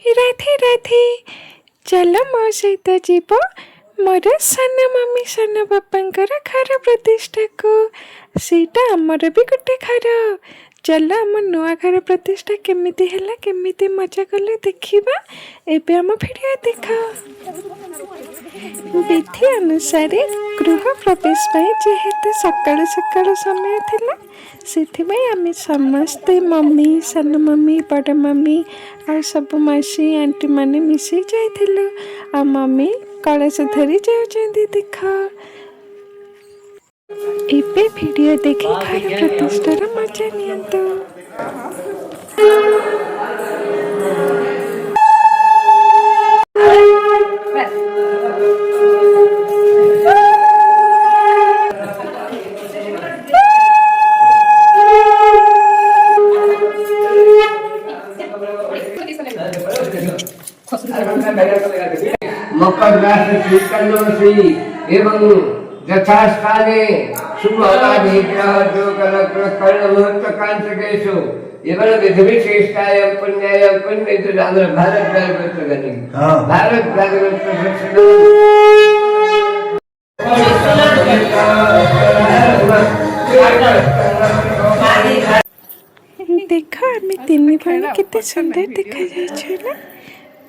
राधे राधे चलो मो सहित जीव मोर सान मम्मी सान बापांकर घर प्रतिष्ठा को सीटा आमर भी गोटे घर चल आम नुआ घर प्रतिष्ठा केमिति हैला केमिति मजा कले देखिबा एबे आम वीडियो देख विधि अनुसार गृह प्रवेश जेहेतु सकाल सकाल समय थिला ସେଥିପାଇଁ ଆମେ ସମସ୍ତେ ମମି ସାନ ମମି ବଡ଼ ମମି ଆଉ ସବୁ ମାଉସୀ ଆଣ୍ଟି ମାନେ ମିଶି ଯାଇଥିଲୁ ଆଉ ମମି କଳସ ଧରି ଯାଉଛନ୍ତି ଦେଖ ଏବେ ଭିଡ଼ିଓ ଦେଖି ଘର ପ୍ରତିଷ୍ଠାର ମଜା ନିଅନ୍ତୁ। मकर राशि कीर्तनोषि एवं यथास्थाने शुभ अनाधिग्रह कर्ण मुहूर्त कांचकेषु एवं विधि विशेषतायां पुण्यायां पुण्येषु नाम भारत भागवत गति भारत भागवत देख आम तीन भाई केते सुंदर देखा जाए ना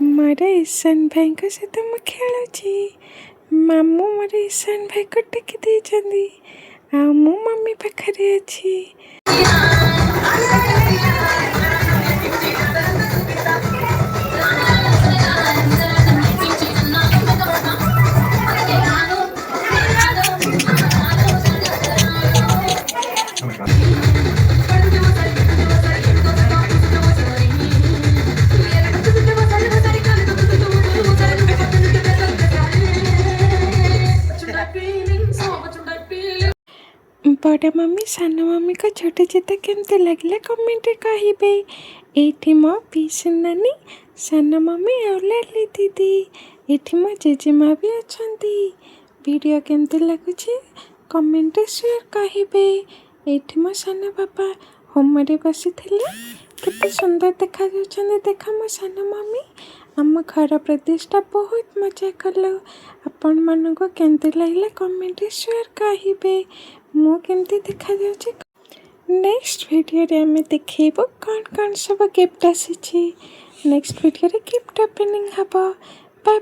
मोर ईशान भाई सहित मु खेलुची मामू मोर ईशान भाई को टेकी देइछंदी आ मु मम्मी पाखरे अछि। बड़ मम्मी सान मम्मी को छोटे चिता केमती लगे कमेंट कहे ये मो पीसन नानी सान मम्मी और लाली दीदी ये मो जेजेमा भी अच्छा वीडियो केमती लगुच कमेंट शेयर कहे ये मो सान बापा होम बसी केते सुंदर देखा देख मो सान मम्मी आम घर प्रतिष्ठा बहुत मजा कल आपण मान केमती लगे कमेंट शेयर कहे मु केमती देखा जाउछि नेक्स्ट वीडियो रे हमें देखिबो कौन सब गिफ्ट आसी नेक्स्ट वीडियो रे गिफ्ट ओपनिंग हबो बाय बाय।